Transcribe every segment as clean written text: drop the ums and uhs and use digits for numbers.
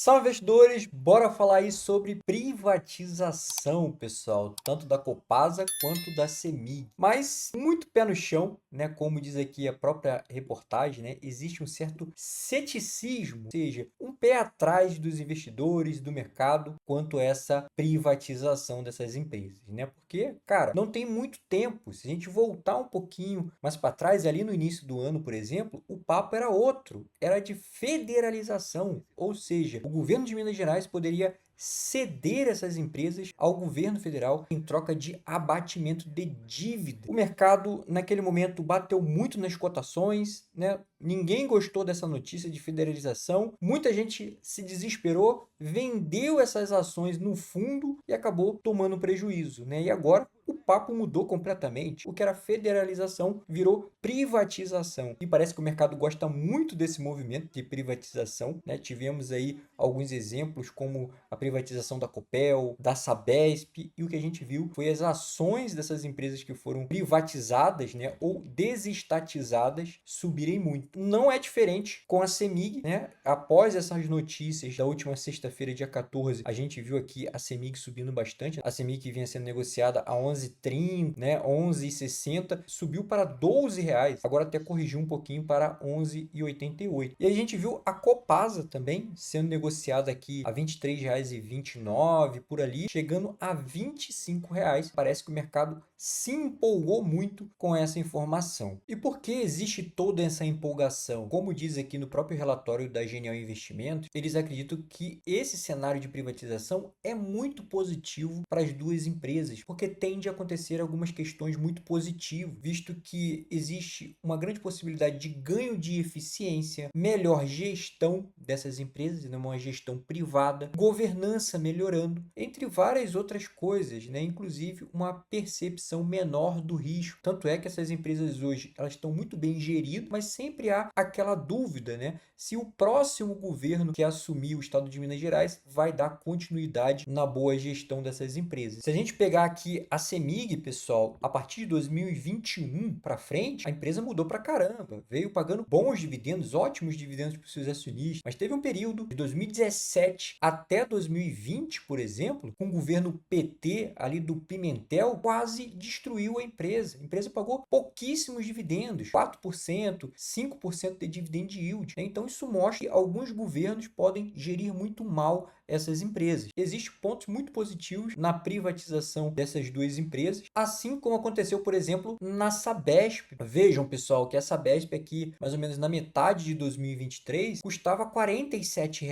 Salve, investidores! Bora falar aí sobre privatização, pessoal, tanto da Copasa quanto da CEMIG. Mas muito pé no chão, né? Como diz aqui a própria reportagem, né? Existe um certo ceticismo, ou seja, um pé atrás dos investidores do mercado quanto a essa privatização dessas empresas, né? Porque, cara, não tem muito tempo. Se a gente voltar um pouquinho mais para trás, ali no início do ano, por exemplo, o papo era outro, era de federalização, ou seja, o governo de Minas Gerais poderia ceder essas empresas ao governo federal em troca de abatimento de dívida. O mercado, naquele momento, bateu muito nas cotações, né? Ninguém gostou dessa notícia de federalização. Muita gente se desesperou, vendeu essas ações no fundo e acabou tomando prejuízo, né? E agora o papo mudou completamente. O que era federalização virou privatização. E parece que o mercado gosta muito desse movimento de privatização, né? Tivemos aí alguns exemplos como a privatização da Copel, da Sabesp, e o que a gente viu foi as ações dessas empresas que foram privatizadas, né, ou desestatizadas subirem muito. Não é diferente com a CEMIG, né? Após essas notícias da última sexta-feira, dia 14, a gente viu aqui a CEMIG subindo bastante. A CEMIG que vinha sendo negociada a 11,30, né, 11,60, subiu para R$ 12. Agora até corrigiu um pouquinho para 11,88. E a gente viu a Copasa também sendo negociada aqui a R$ 23,29 por ali, chegando a R$ 25. Parece que o mercado se empolgou muito com essa informação. E por que existe toda essa empolgação? Como diz aqui no próprio relatório da Genial Investimentos, eles acreditam que esse cenário de privatização é muito positivo para as duas empresas, porque tende a acontecer algumas questões muito positivas, visto que existe uma grande possibilidade de ganho de eficiência, melhor gestão dessas empresas, uma gestão privada, governança melhorando, entre várias outras coisas, né? Inclusive uma percepção menor do risco. Tanto é que essas empresas hoje elas estão muito bem geridas, mas sempre há aquela dúvida, né? Se o próximo governo que assumir o estado de Minas Gerais vai dar continuidade na boa gestão dessas empresas. Se a gente pegar aqui a CEMIG, pessoal, a partir de 2021 para frente, a empresa mudou para caramba, veio pagando bons dividendos, ótimos dividendos para os seus acionistas, mas teve um período de 2017 até 2020, por exemplo, com o governo PT ali do Pimentel, quase destruiu a empresa. A empresa pagou pouquíssimos dividendos, 4%, 5% de dividend yield, né? Então isso mostra que alguns governos podem gerir muito mal essas empresas. Existem pontos muito positivos na privatização dessas duas empresas, assim como aconteceu, por exemplo, na Sabesp. Vejam, pessoal, que a Sabesp aqui, mais ou menos na metade de 2023, custava R$ 47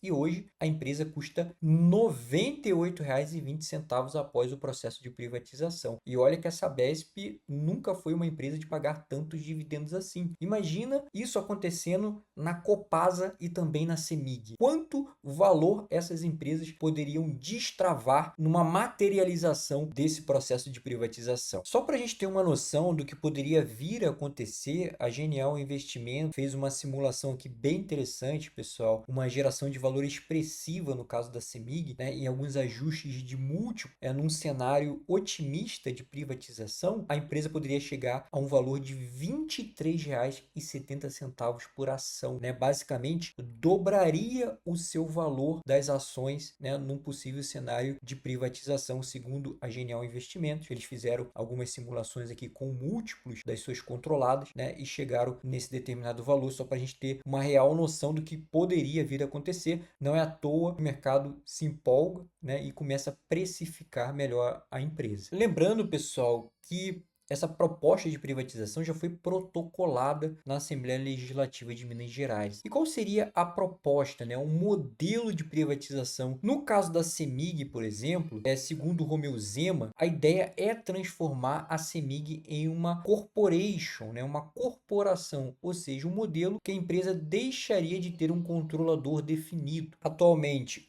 e hoje a empresa custa R$ 98,20 após o processo de privatização. E olha que a Sabesp nunca foi uma empresa de pagar tantos dividendos assim. Imagina isso acontecendo na Copasa e também na CEMIG. Quanto valor essas empresas poderiam destravar numa materialização desse processo de privatização? Só para a gente ter uma noção do que poderia vir a acontecer, a Genial Investimento fez uma simulação aqui bem interessante, pessoal, uma geração de valor expressiva no caso da CEMIG, né, em alguns ajustes de múltiplo, num cenário otimista de privatização, a empresa poderia chegar a um valor de R$ 23,70 por ação, né? Basicamente, dobraria o seu valor das ações, né, num possível cenário de privatização, segundo a Genial Investimentos. Eles fizeram algumas simulações aqui com múltiplos das suas controladas, né, e chegaram nesse determinado valor, só para a gente ter uma real noção do que poderia vir a acontecer. Não é à toa que o mercado se empolga, né, e começa a precificar melhor a empresa. Lembrando, pessoal, que essa proposta de privatização já foi protocolada na Assembleia Legislativa de Minas Gerais. E qual seria a proposta, né? Um modelo de privatização? No caso da CEMIG, por exemplo, segundo o Romeu Zema, a ideia é transformar a CEMIG em uma corporation, né? Uma corporação, ou seja, um modelo que a empresa deixaria de ter um controlador definido. Atualmente,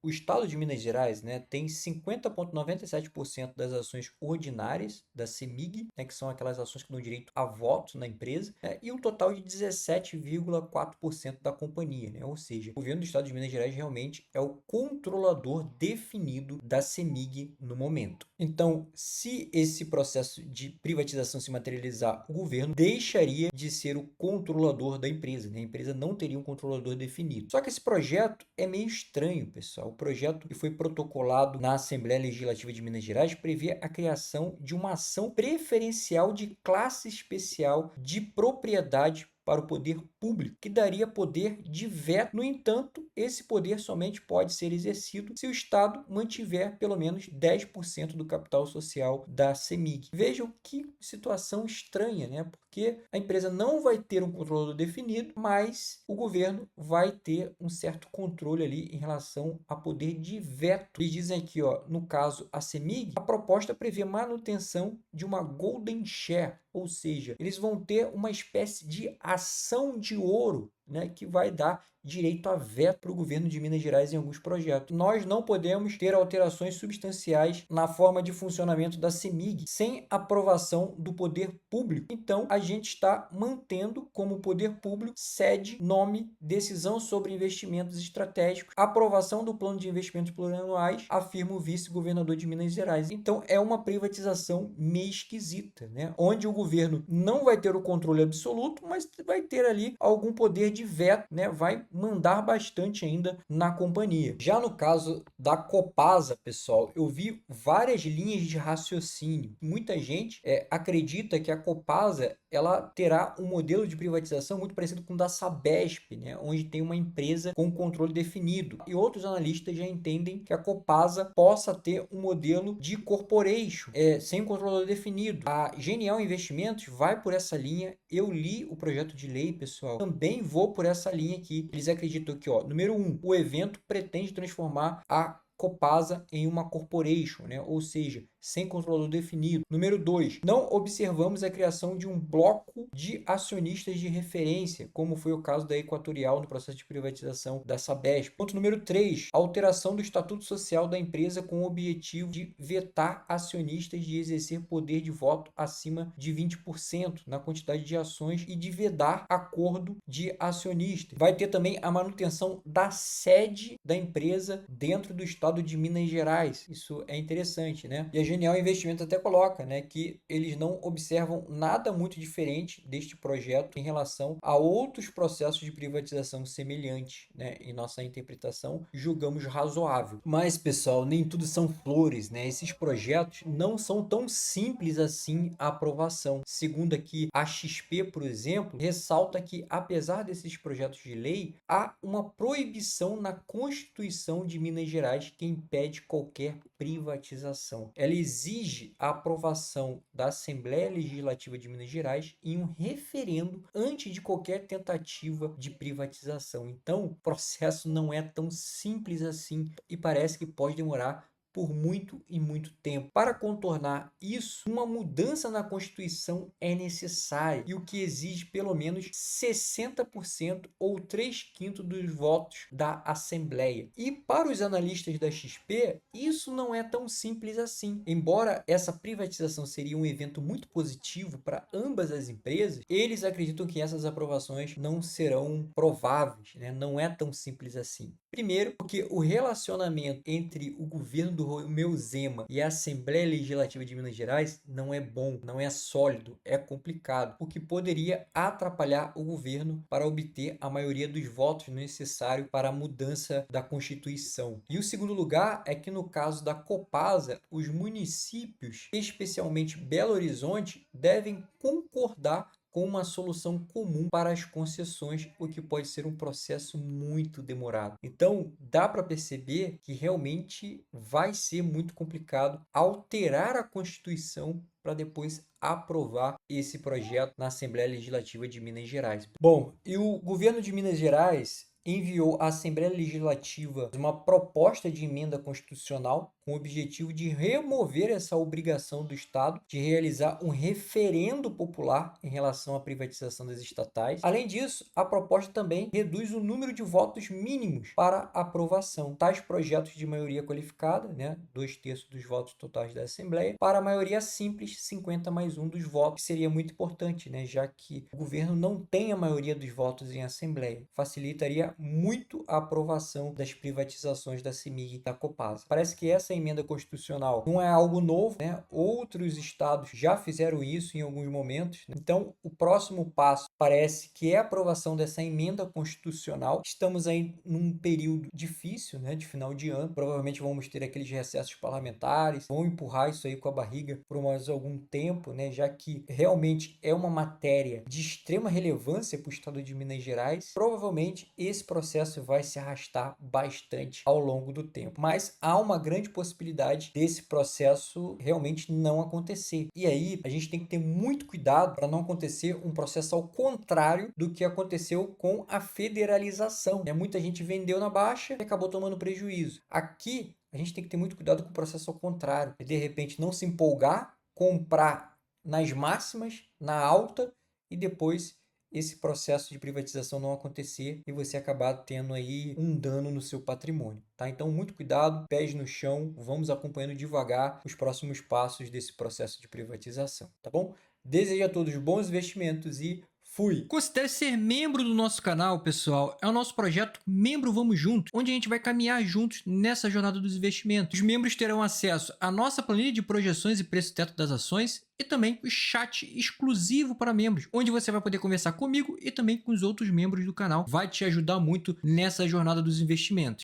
o estado de Minas Gerais, né, tem 50,97% das ações ordinárias da CEMIG, né, que são aquelas ações que dão direito a voto na empresa, né, e um total de 17,4% da companhia, né? Ou seja, o governo do estado de Minas Gerais realmente é o controlador definido da CEMIG no momento. Então, se esse processo de privatização se materializar, o governo deixaria de ser o controlador da empresa, né? A empresa não teria um controlador definido. Só que esse projeto é meio estranho, pessoal. O projeto que foi protocolado na Assembleia Legislativa de Minas Gerais prevê a criação de uma ação preferencial de classe especial de propriedade para o poder público, que daria poder de veto. No entanto, esse poder somente pode ser exercido se o Estado mantiver pelo menos 10% do capital social da CEMIG. Vejam que situação estranha, né? Porque a empresa não vai ter um controlador definido, mas o governo vai ter um certo controle ali em relação a poder de veto. Eles dizem aqui, ó, no caso a CEMIG, a proposta prevê manutenção de uma golden share, ou seja, eles vão ter uma espécie de ação de ouro, né, que vai dar direito a veto para o governo de Minas Gerais em alguns projetos. Nós não podemos ter alterações substanciais na forma de funcionamento da CEMIG sem aprovação do poder público. Então, a gente está mantendo como poder público sede, nome, decisão sobre investimentos estratégicos, aprovação do plano de investimentos plurianuais, afirma o vice-governador de Minas Gerais. Então, é uma privatização meio esquisita, né? Onde o governo não vai ter o controle absoluto, mas vai ter ali algum poder de veto, né? Vai mandar bastante ainda na companhia. Já no caso da Copasa, pessoal, eu vi várias linhas de raciocínio. Muita gente acredita que a Copasa ela terá um modelo de privatização muito parecido com o da Sabesp, né? Onde tem uma empresa com controle definido. E outros analistas já entendem que a Copasa possa ter um modelo de corporation, sem controlador definido. A Genial Investimentos vai por essa linha. Eu li o projeto de lei, pessoal. Também vou por essa linha aqui. Eles acreditam que, ó, número 1, o evento pretende transformar a Copasa em uma corporation, né? Ou seja, sem controlador definido. Número 2, não observamos a criação de um bloco de acionistas de referência, como foi o caso da Equatorial no processo de privatização da Sabesp. Ponto número 3, alteração do estatuto social da empresa com o objetivo de vetar acionistas de exercer poder de voto acima de 20% na quantidade de ações e de vedar acordo de acionistas. Vai ter também a manutenção da sede da empresa dentro do estado de Minas Gerais. Isso é interessante, né? E a Genial Investimento até coloca, né, que eles não observam nada muito diferente deste projeto em relação a outros processos de privatização semelhantes, né? Em nossa interpretação, julgamos razoável. Mas, pessoal, nem tudo são flores, né? Esses projetos não são tão simples assim a aprovação. Segundo aqui a XP, por exemplo, ressalta que, apesar desses projetos de lei, há uma proibição na Constituição de Minas Gerais que impede qualquer privatização. Ela exige a aprovação da Assembleia Legislativa de Minas Gerais em um referendo antes de qualquer tentativa de privatização. Então, o processo não é tão simples assim e parece que pode demorar por muito e muito tempo. Para contornar isso, uma mudança na Constituição é necessária, e o que exige pelo menos 60% ou 3/5 dos votos da Assembleia. E para os analistas da XP, isso não é tão simples assim. Embora essa privatização seria um evento muito positivo para ambas as empresas, eles acreditam que essas aprovações não serão prováveis, né? Não é tão simples assim. Primeiro, porque o relacionamento entre o governo do Romeu Zema e a Assembleia Legislativa de Minas Gerais não é bom, não é sólido, é complicado, o que poderia atrapalhar o governo para obter a maioria dos votos necessários para a mudança da Constituição. E o segundo lugar é que, no caso da Copasa, os municípios, especialmente Belo Horizonte, devem concordar com uma solução comum para as concessões, o que pode ser um processo muito demorado. Então, dá para perceber que realmente vai ser muito complicado alterar a Constituição para depois aprovar esse projeto na Assembleia Legislativa de Minas Gerais. Bom, e o governo de Minas Gerais enviou à Assembleia Legislativa uma proposta de emenda constitucional com o objetivo de remover essa obrigação do Estado de realizar um referendo popular em relação à privatização das estatais. Além disso, a proposta também reduz o número de votos mínimos para aprovação. Tais projetos de maioria qualificada, né, 2/3 dos votos totais da Assembleia, para a maioria simples, 50+1 dos votos, que seria muito importante, né, já que o governo não tem a maioria dos votos em Assembleia. Facilitaria muito a aprovação das privatizações da CEMIG e da Copasa. Parece que essa emenda constitucional não é algo novo, né? Outros estados já fizeram isso em alguns momentos, né? Então, o próximo passo parece que é a aprovação dessa emenda constitucional. Estamos aí num período difícil, né, de final de ano. Provavelmente vamos ter aqueles recessos parlamentares, vão empurrar isso aí com a barriga por mais algum tempo, né, já que realmente é uma matéria de extrema relevância para o estado de Minas Gerais. Provavelmente esse processo vai se arrastar bastante ao longo do tempo, mas há uma grande possibilidade desse processo realmente não acontecer. E aí a gente tem que ter muito cuidado para não acontecer um processo ao contrário do que aconteceu com a federalização, né? Muita gente vendeu na baixa e acabou tomando prejuízo. Aqui a gente tem que ter muito cuidado com o processo ao contrário, de repente não se empolgar, comprar nas máximas, na alta, e depois esse processo de privatização não acontecer e você acabar tendo aí um dano no seu patrimônio, tá? Então, muito cuidado, pés no chão, vamos acompanhando devagar os próximos passos desse processo de privatização, tá bom? Desejo a todos bons investimentos e fui! Considere ser membro do nosso canal, pessoal. É o nosso projeto Membro Vamos Junto, onde a gente vai caminhar juntos nessa jornada dos investimentos. Os membros terão acesso à nossa planilha de projeções e preço-teto das ações e também o chat exclusivo para membros, onde você vai poder conversar comigo e também com os outros membros do canal. Vai te ajudar muito nessa jornada dos investimentos.